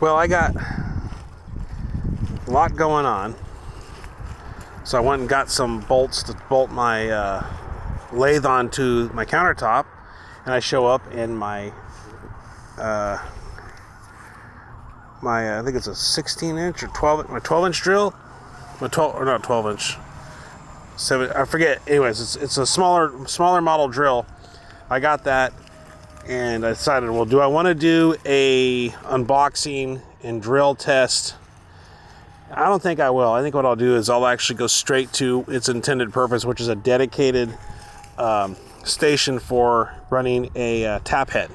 Well, I got a lot going on, so I went and got some bolts to bolt my lathe onto my countertop, and I show up in my I think it's a 16-inch or 12-inch drill, not 12-inch, 7. I forget. Anyways, it's a smaller model drill. I got that, and I decided, well, do I want to do a unboxing and drill test? I don't think I will. I think what I'll do is I'll actually go straight to its intended purpose, which is a dedicated station for running a tap head.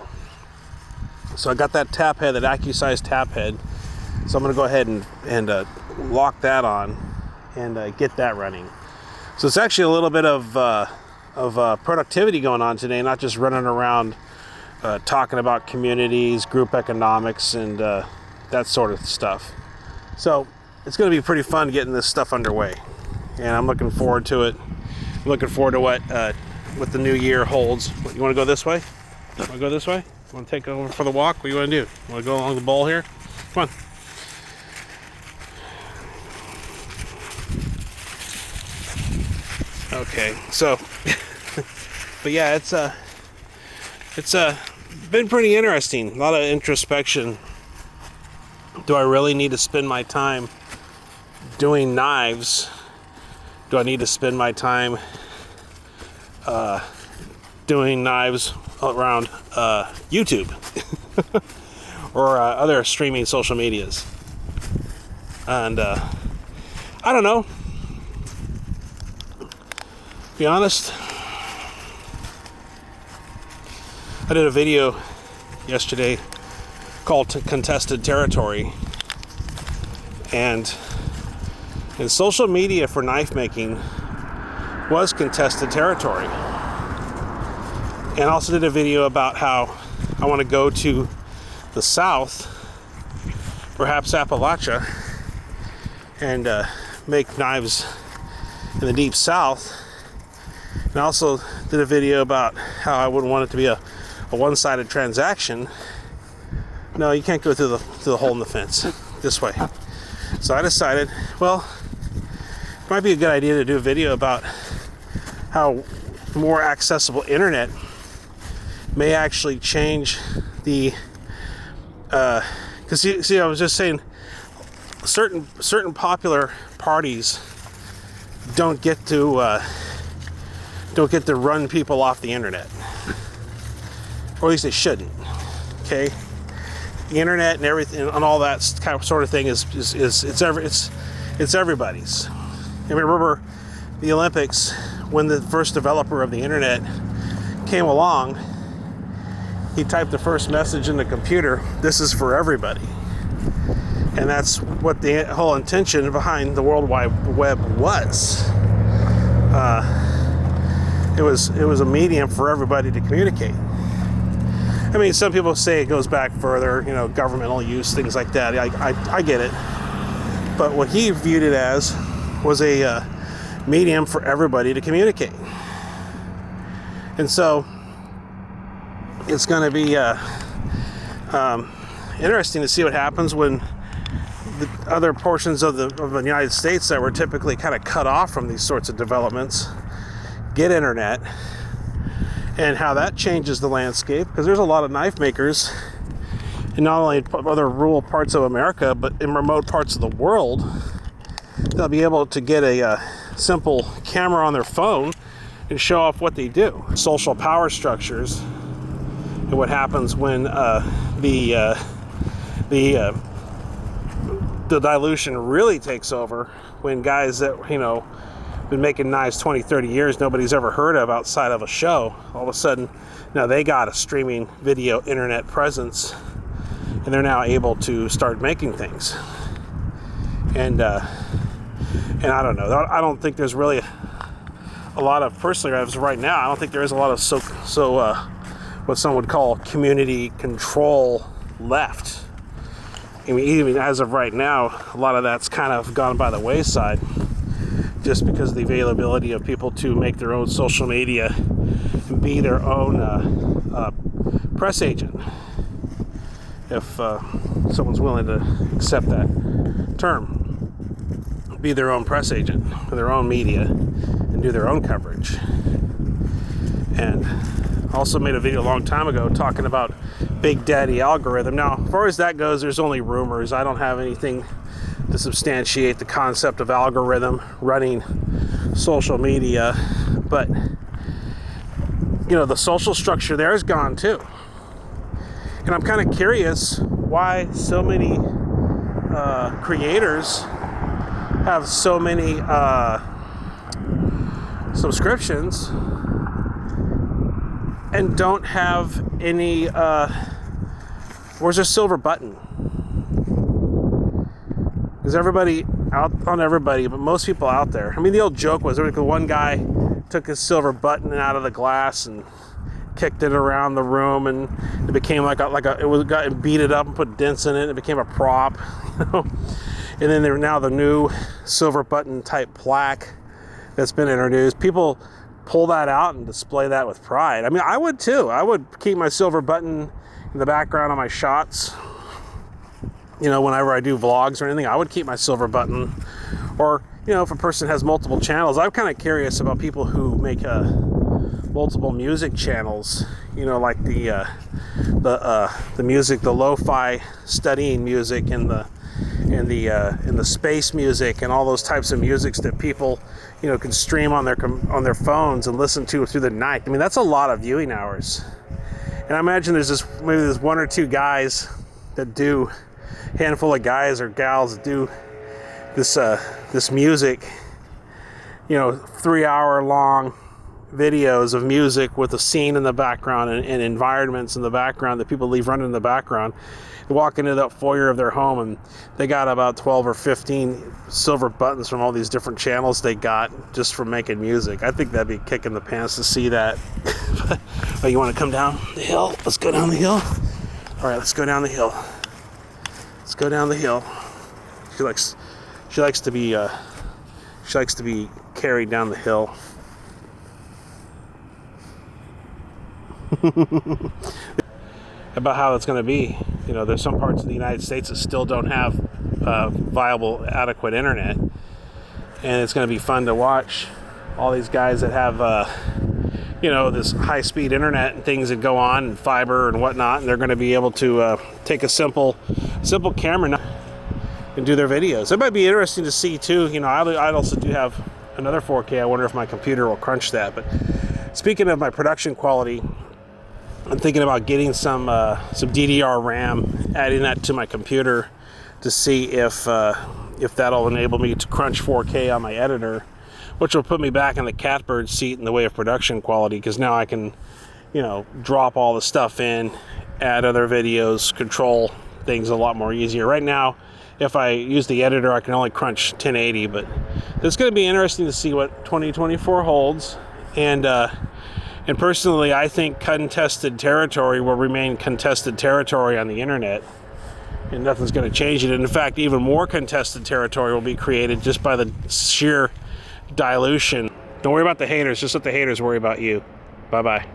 So I got that tap head, that AccuSize tap head. So I'm going to go ahead and lock that on and get that running. So it's actually a little bit of productivity going on today, not just running around talking about communities, group economics, and that sort of stuff. So it's going to be pretty fun getting this stuff underway, and I'm looking forward to it. I'm looking forward to what the new year holds. You want to go this way? You want to go this way? You want to take over for the walk? What do you want to do? You want to go along the bowl here? Come on. Okay, so, but yeah, it's been pretty interesting. A lot of introspection. Do I really need to spend my time doing knives? Do I need to spend my time doing knives around YouTube or other streaming social medias? And I don't know. To be honest, I did a video yesterday called Contested Territory, and social media for knife making was contested territory. And I also did a video about how I want to go to the South, perhaps Appalachia, and make knives in the deep South. And I also did a video about how I wouldn't want it to be a one-sided transaction. No, you can't go through the hole in the fence this way. So I decided, well, it might be a good idea to do a video about how more accessible internet may actually change the because see, I was just saying certain popular parties don't get to run people off the internet, or at least they shouldn't. Okay, the internet and everything and all that kind of sort of thing is it's everybody's. I remember the Olympics, when the first developer of the internet came along, he typed the first message in the computer, "This is for everybody." And that's what the whole intention behind the World Wide Web was. It was a medium for everybody to communicate. I mean, some people say it goes back further, governmental use, things like that. I get it. But what he viewed it as was a medium for everybody to communicate. And so it's going to be interesting to see what happens when the other portions of the United States that were typically kind of cut off from these sorts of developments get internet, and how that changes the landscape, because there's a lot of knife makers in not only other rural parts of America, but in remote parts of the world. They'll be able to get a simple camera on their phone and show off what they do. Social power structures, and what happens when the dilution really takes over, when guys that been making knives 20-30 years nobody's ever heard of outside of a show, all of a sudden now they got a streaming video internet presence, and they're now able to start making things. And I don't know, I don't think there's really a lot of, personally, as of right now, I don't think there is a lot of so what some would call community control left. I mean, even as of right now, a lot of that's kind of gone by the wayside, just because of the availability of people to make their own social media and be their own press agent. if someone's willing to accept that term. Be their own press agent for their own media and do their own coverage. And I also made a video a long time ago talking about Big Daddy algorithm. Now, as far as that goes, there's only rumors. I don't have anything to substantiate the concept of algorithm running social media, but you know, the social structure there is gone too. And I'm kind of curious why so many creators have so many subscriptions and don't have any where's their silver button? Is everybody out on everybody, but most people out there, I mean, the old joke was one guy took his silver button out of the glass and kicked it around the room, and it became got beat it up and put dents in it, and it became a prop, you know. And then now the new silver button type plaque that's been introduced. People pull that out and display that with pride. I mean, I would too. I would keep my silver button in the background of my shots. You know, whenever I do vlogs or anything, I would keep my silver button. Or, you know, if a person has multiple channels, I'm kind of curious about people who make multiple music channels. You know, like the music, the lo-fi studying music, and the space music, and all those types of musics that people, you know, can stream on their phones and listen to through the night. I mean, that's a lot of viewing hours. And I imagine there's one or two guys that do, handful of guys or gals that do this music, you know, 3-hour long videos of music with a scene in the background and environments in the background that people leave running in the background. They walk into that foyer of their home and they got about 12 or 15 silver buttons from all these different channels they got just from making music. I think that'd be kicking the pants to see that. Oh, you want to come down the hill? Let's go down the hill. All right, let's go down the hill. Let's go down the hill. She likes to be carried down the hill. About how that's going to be. You know, there's some parts of the United States that still don't have viable, adequate internet, and it's going to be fun to watch all these guys that have, you know, this high-speed internet and things that go on, and fiber and whatnot, and they're going to be able to take a simple camera and do their videos. It might be interesting to see too. You know, I also do have another 4K. I wonder if my computer will crunch that. But speaking of my production quality, I'm thinking about getting some DDR RAM, adding that to my computer to see if that'll enable me to crunch 4K on my editor, which will put me back in the catbird seat in the way of production quality, because now I can, you know, drop all the stuff in, add other videos, control things a lot more easier. Right now, if I use the editor, I can only crunch 1080, but it's going to be interesting to see what 2024 holds. And personally, I think contested territory will remain contested territory on the internet, and nothing's going to change it. And in fact, even more contested territory will be created just by the sheer dilution. Don't worry about the haters, just let the haters worry about you. Bye-bye.